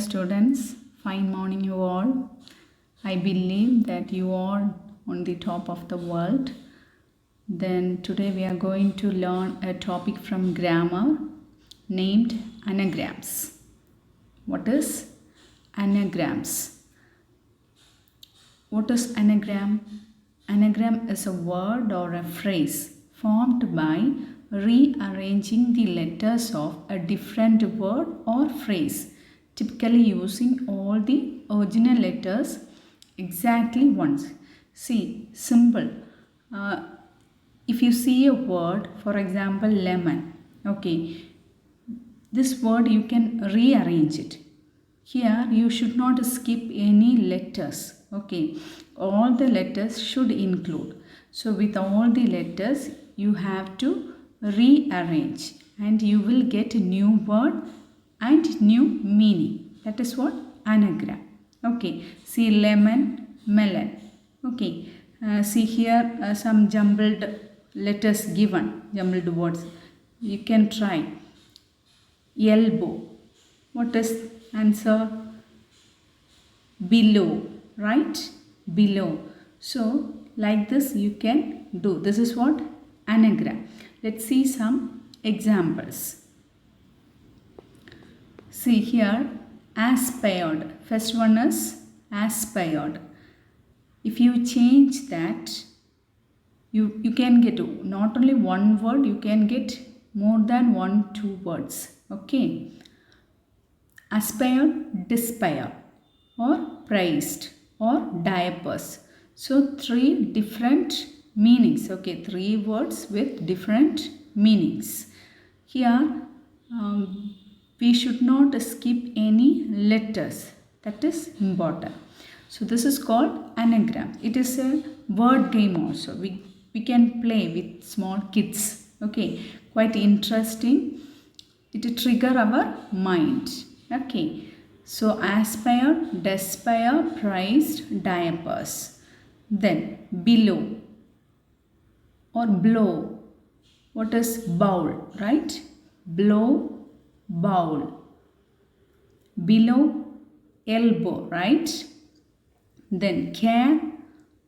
students, fine morning you all. I believe that you are on the top of the world. Then today we are going to learn a topic from grammar named anagrams. What is anagrams? What is anagram? Anagram is a word or a phrase formed by rearranging the letters of a different word or phrase, typically using all the original letters exactly once. See, simple. If you see a word, for example, lemon, okay, this word you can rearrange it. Here you should not skip any letters. Okay, all the letters should include. So with all the letters you have to rearrange and you will get a new word and new meaning. That is what anagram. Okay, see lemon, melon. Okay, see here some jumbled letters given, jumbled words. You can try. Elbow. What is answer? Below, right? Below. So like this you can do. This is what anagram. Let's see some examples. See here, aspired. First one is aspired. If you change that, you can get not only one word, you can get more than 1-2 words. Okay. Aspired, despair, or praised, or diapers. So 3 different meanings. Okay, 3 words with different meanings. Here we should not skip any letters. That is important. So this is called anagram. It is a word game also. We can play with small kids. Okay, quite interesting. It trigger our mind. Okay, so aspired, despair, praised, diapers. Then below or blow. What is bowl, right? Blow, bowl. Below, elbow, right? Then care,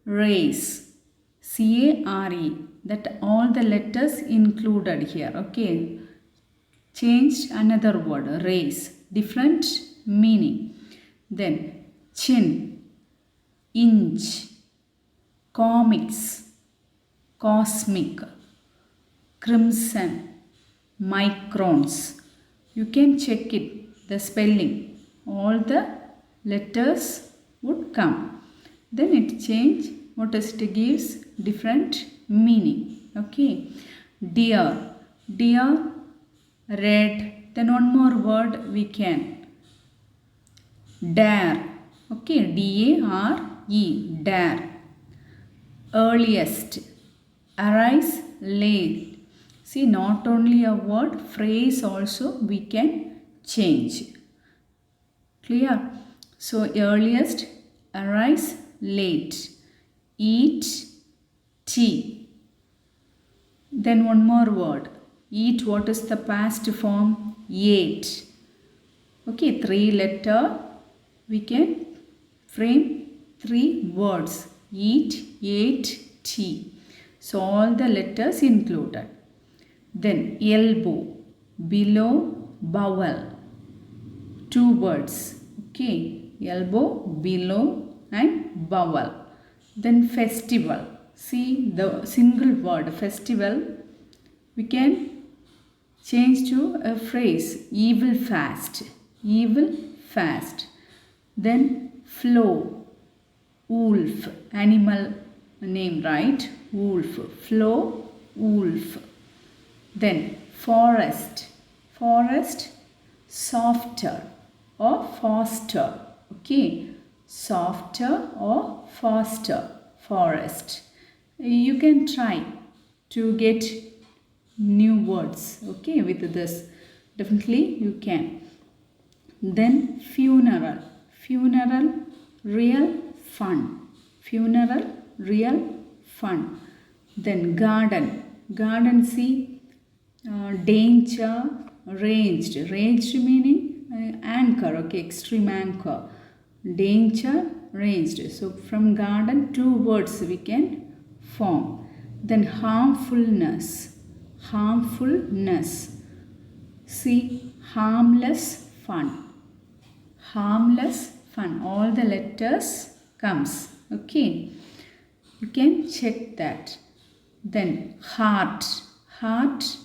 race. C-A-R-E. That all the letters included here. Okay. Changed another word, race. Different meaning. Then chin, inch, comics, cosmic, crimson, microns. You can check it, the spelling. All the letters would come. Then it change. What is it gives? Different meaning. Okay. Dear, dear, red. Then one more word we can. Dare. Okay, D-A-R-E. Dare. Earliest. Arise, late. See, not only a word, phrase also we can change. Clear? So, earliest, arise, late. Eat, tea. Then one more word. Eat, what is the past form? Ate. Okay, 3 letter. We can frame 3 words. Eat, ate, tea. So all the letters included. Then elbow, below, bowel. 2 words. Okay, elbow, below and bowel. Then festival. See the single word festival. We can change to a phrase, evil fast. Evil fast. Then flow, wolf, animal name, right? Wolf, flow, wolf. Then forest, forest, softer or faster. Okay, softer or faster, forest. You can try to get new words, okay, with this. Definitely you can. Then funeral, funeral, real fun. Funeral, real fun. Then garden, garden, see, danger, ranged. Ranged meaning anchor, okay, extreme anchor. Danger raged. So from garden, two words we can form. Then harmfulness, harmfulness. See, harmless fun, harmless fun. All the letters comes, okay. You can check that. Then heart, heart,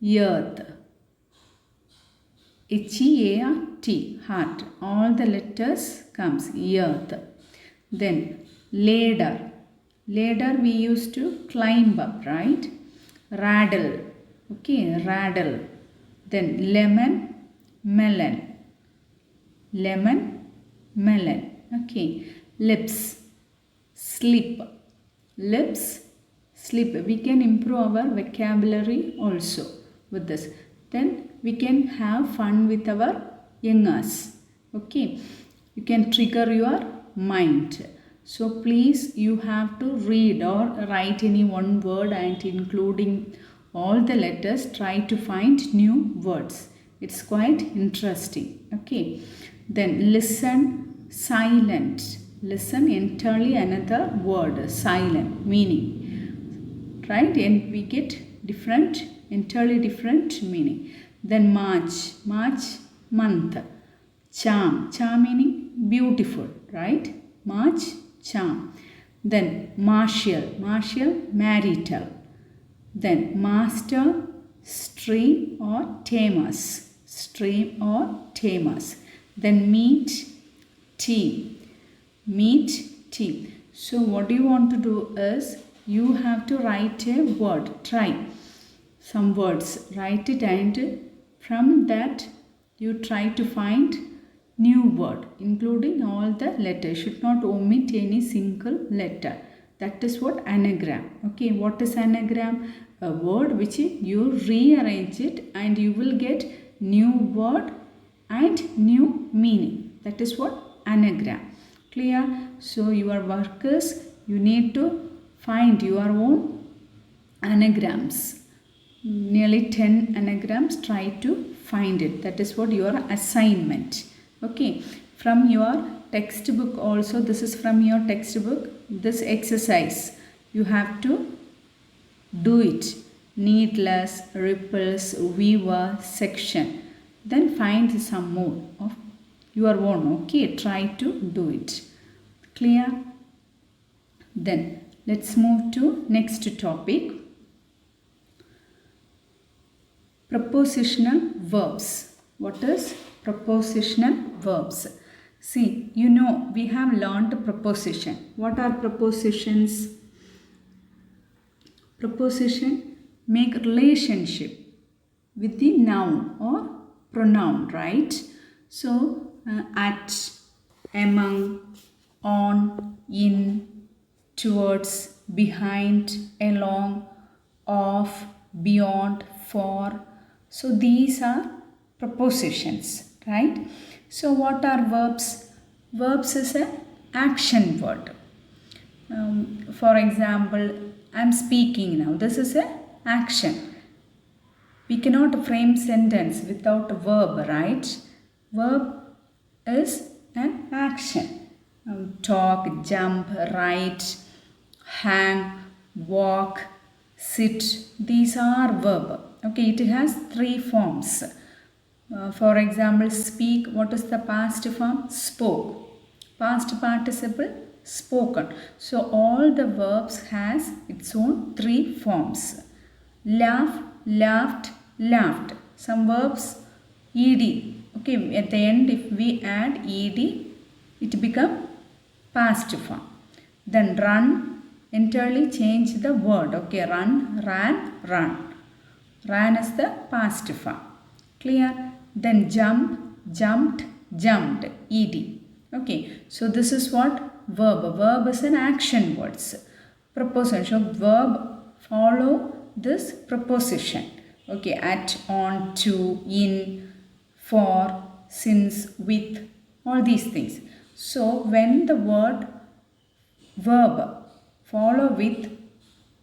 earth. H-E-A-R-T, heart. All the letters comes, earth. Then ladder. Ladder we used to climb up, right? Raddle. Okay, raddle. Then lemon, melon. Lemon, melon. Okay. Lips, slip. Lips, slip. We can improve our vocabulary also with this. Then we can have fun with our youngers. Okay. You can trigger your mind. So please, you have to read or write any one word and including all the letters, try to find new words. It's quite interesting. Okay. Then listen, silent. Listen, entirely another word, silent, meaning. Right? And we get different, entirely different meaning. Then March, March, month. Charm, charm meaning beautiful, right? March, charm. Then Martial, Martial, marital. Then master, stream or tamers, stream or tamers. Then meet, team, meet, team. So what you want to do is, you have to write a word, try some words, write it, and from that you try to find new word including all the letters. Should not omit any single letter. That is what anagram. Okay, what is anagram? A word which you rearrange it and you will get new word and new meaning. That is what anagram. Clear? So your work is, you need to find your own anagrams. Nearly 10 anagrams, try to find it. That is what your assignment. Okay, from your textbook also, this is from your textbook, this exercise you have to do it. Needless, ripples, weaver, section. Then find some more of your own. Okay, try to do it. Clear? Then let's move to next topic. Prepositional verbs. What is prepositional verbs? See, you know, we have learned preposition. What are prepositions? Preposition make relationship with the noun or pronoun, right? So, at, among, on, in, towards, behind, along, of, beyond, for. So these are prepositions, right? So what are verbs? Verbs is an action word. For example, I am speaking now. This is an action. We cannot frame sentence without a verb, right? Verb is an action. Talk, jump, write, hang, walk, sit. These are verb. Okay, it has three forms. For example, speak. What is the past form? Spoke. Past participle, spoken. So all the verbs has its own three forms. Laugh, laughed, laughed. Some verbs ed. Okay, at the end if we add ed, it become past form. Then run, entirely change the word. Okay, run, ran, run. Ran is the past form. Clear? Then jump, jumped, jumped. Ed. Okay, so this is what verb. Verb is an action words. Preposition. So verb follow this preposition. Okay, at, on, to, in, for, since, with, all these things. So when the word verb follow with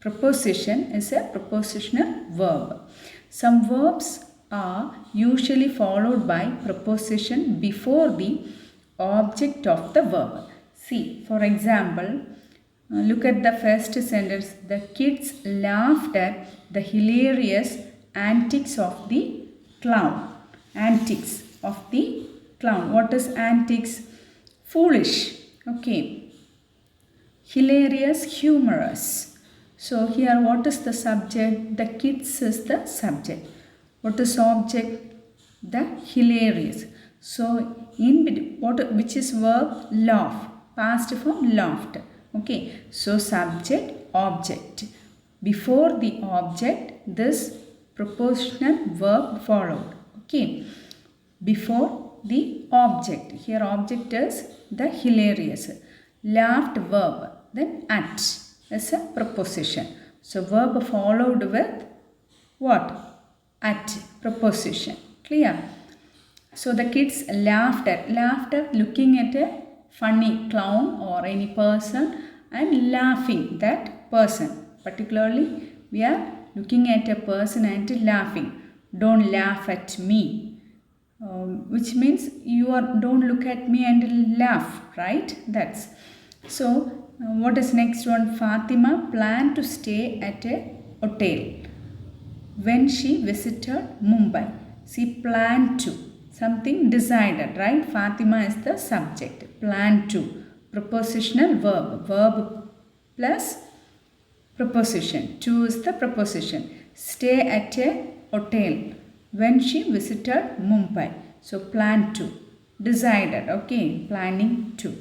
preposition is a prepositional verb. Some verbs are usually followed by preposition before the object of the verb. See, for example, look at the first sentence. The kids laughed at the hilarious antics of the clown. Antics of the clown. What is antics? Foolish. Okay. Hilarious, humorous. So here what is the subject? The kids is the subject. What is object? The hilarious. So which is verb? Laugh. Past form laughed. Okay. So subject, object. Before the object, this prepositional verb followed. Okay. Before the object. Here object is the hilarious. Laughed verb. Then at is a preposition. So verb followed with what? At preposition. Clear? So the kids laughed at looking at a funny clown or any person and laughing that person. Particularly we are looking at a person and laughing. Don't laugh at me. Which means don't look at me and laugh, right? That's so. What is next one? Fatima planned to stay at a hotel when she visited Mumbai. See, planned to, something decided, right? Fatima is the subject. Planned to, prepositional verb. Verb plus preposition. To is the preposition. Stay at a hotel when she visited Mumbai. So, planned to, decided, okay, planning to.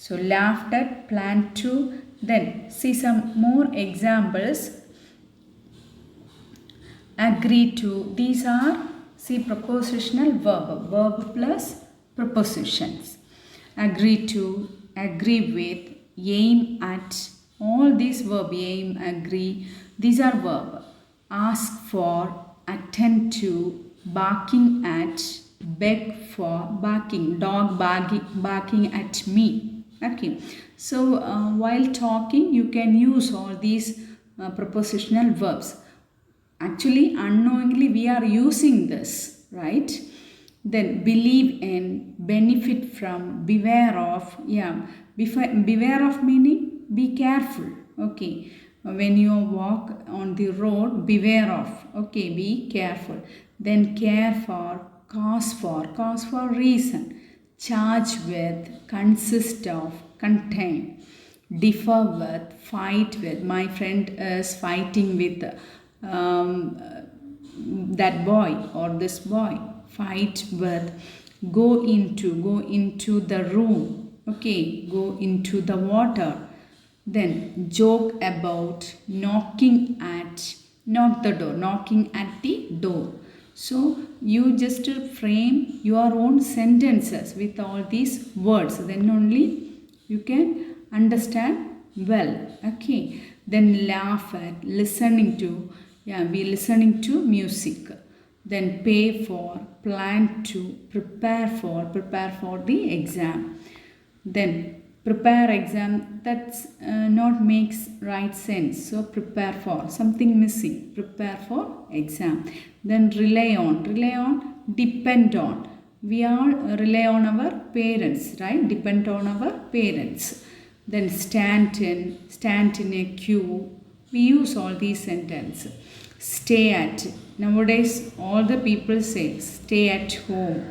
So, laughed at, planned to. Then, see some more examples. Agree to. These are, see, prepositional verb. Verb plus prepositions. Agree to, agree with, aim at. All these verb, aim, agree. These are verb. Ask for, attend to, barking at, beg for, barking, dog barking at me. Okay, so while talking you can use all these prepositional verbs. Actually unknowingly we are using this, right? Then believe in, benefit from, beware of. Yeah, beware of meaning be careful. Okay, when you walk on the road, beware of. Okay, be careful. Then care for, cause for reason. Charge with, consist of, contain. Differ with, fight with. My friend is fighting with that boy or this boy. Fight with. Go into the room. Okay, go into the water. Then joke about, knocking at, knock the door, knocking at the door. So you just frame your own sentences with all these words. Then only you can understand well. Okay. Then laugh at, listening to. Yeah, we listening to music. Then pay for, plan to, prepare for the exam. Then prepare exam, that's not makes right sense. So prepare for, something missing. Prepare for exam. Then rely on, depend on. We all rely on our parents, right? Depend on our parents. Then stand in a queue. We use all these sentences. Stay at. Nowadays all the people say stay at home.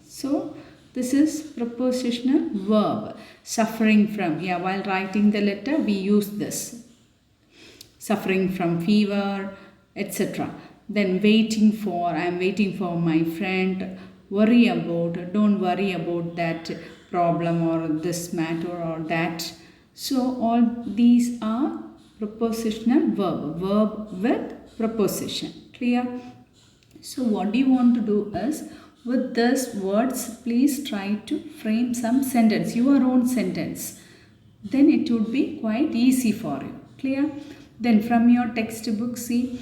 So this is prepositional verb. Suffering from. Yeah, while writing the letter we use this. Suffering from fever, etc. Then waiting for. I am waiting for my friend. Worry about. Don't worry about that problem or this matter or that. So all these are prepositional verb. Verb with preposition. Clear? So what do you want to do is, with these words, please try to frame some sentence, your own sentence. Then it would be quite easy for you. Clear? Then from your textbook, see,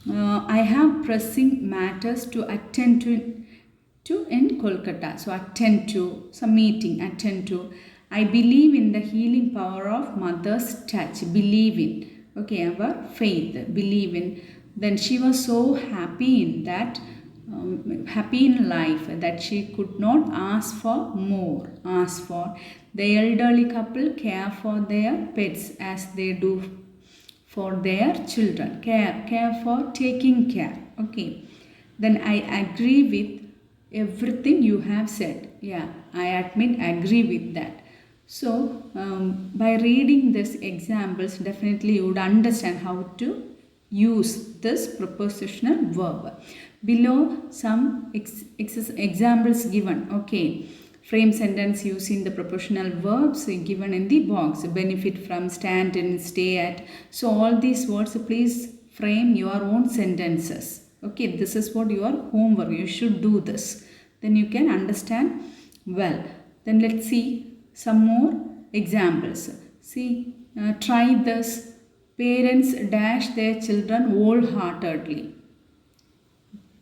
I have pressing matters to attend to in Kolkata. So attend to, some meeting, attend to. I believe in the healing power of mother's touch. Believe in. Okay, our faith. Believe in. Then she was so happy in that, happy in life, that she could not ask for more. Ask for the elderly couple care for their pets as they do for their children. Care for taking care. Okay. Then I agree with everything you have said. Yeah, I admit, agree with that. So, by reading these examples, definitely you would understand how to use this prepositional verb. Below some examples given. Okay, frame sentence using the prepositional verbs given in the box. Benefit from, stand in, stay at. So all these words, please frame your own sentences. Okay, this is what your homework. You should do this. Then you can understand well. Then let's see some more examples. See, try this. Parents dash their children wholeheartedly.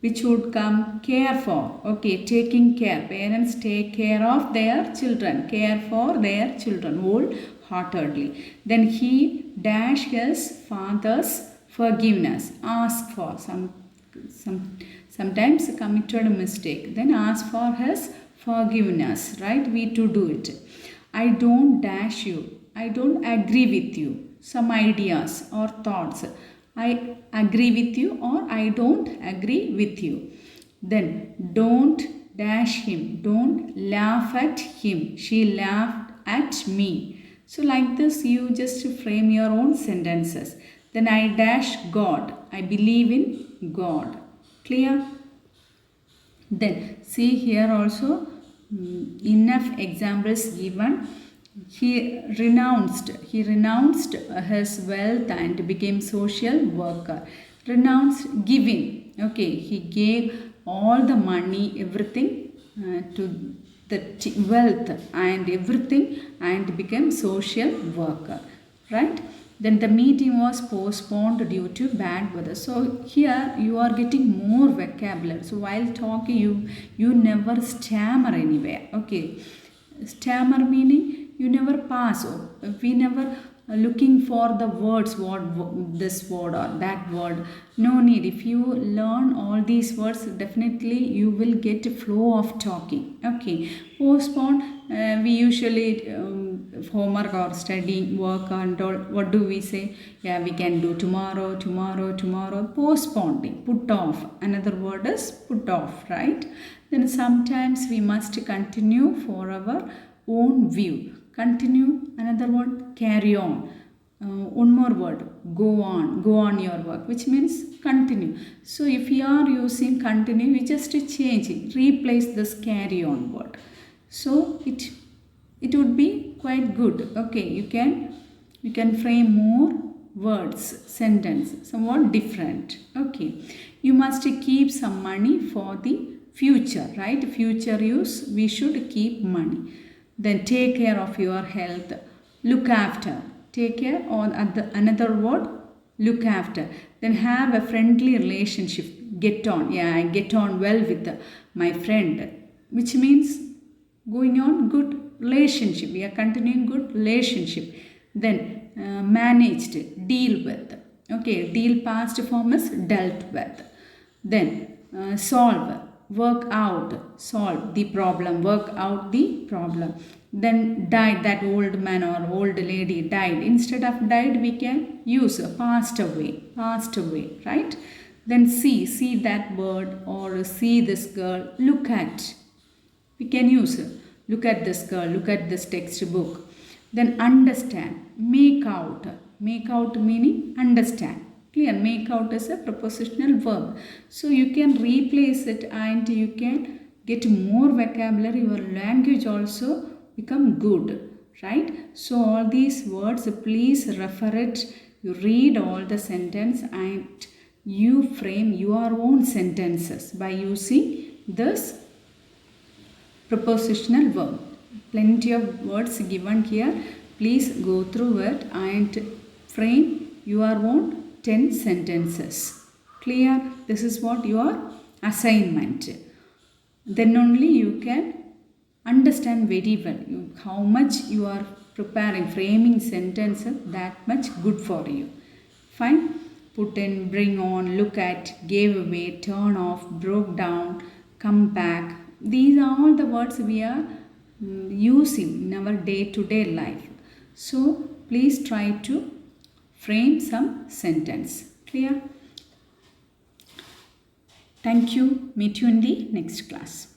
Which would come? Care for. Okay, taking care. Parents take care of their children. Care for their children wholeheartedly. Then he dash his father's forgiveness. Ask for sometimes committed a mistake. Then ask for his forgiveness. Right? We to do it. I don't dash you. I don't agree with you. Some ideas or thoughts. I agree with you or I don't agree with you. Then don't dash him. Don't laugh at him. She laughed at me. So like this you just frame your own sentences. Then I dash God. I believe in God. Clear? Then see here also enough examples given. He renounced his wealth and became social worker. Renounced, giving. Okay, he gave all the money, everything to the wealth and everything and became social worker. Right? Then the meeting was postponed due to bad weather. So here you are getting more vocabulary. So while talking, you never stammer anywhere. Okay, stammer meaning you never pass. We never looking for the words, what this word or that word. No need. If you learn all these words, definitely you will get a flow of talking. Okay, postpone. We usually homework or studying work and all. What do we say? Yeah, we can do tomorrow. Postponing, put off. Another word is put off, right? Then sometimes we must continue for our own view. Continue, another word, carry on. One more word, go on your work, which means continue. So if you are using continue, we just change it, replace this carry on word. So it would be quite good. Okay, you can frame more words, sentence, somewhat different. Okay, you must keep some money for the future, right? Future use, we should keep money. Then take care of your health. Look after. Take care, or another word, look after. Then have a friendly relationship. Get on. Yeah, I get on well with my friend. Which means going on good relationship. We are continuing good relationship. Then managed. Deal with. Okay, deal past form is dealt with. Then solve. Work out, solve the problem, work out the problem. Then died, that old man or old lady died. Instead of died, we can use passed away, right? Then see that bird or see this girl, look at. We can use look at this girl, look at this textbook. Then understand, make out meaning understand. Clear, make out is a prepositional verb. So you can replace it and you can get more vocabulary. Your language also become good, right? So all these words, please refer it. You read all the sentence and you frame your own sentences by using this prepositional verb. Plenty of words given here. Please go through it and frame your own 10 sentences. Clear? This is what your assignment. Then only you can understand very well how much you are preparing, framing sentences, that much good for you. Fine? put in, bring on, look at, gave away, turn off, broke down, come back. These are all the words we are using in our day-to-day life. So please try to frame some sentence. Clear? Thank you. Meet you in the next class.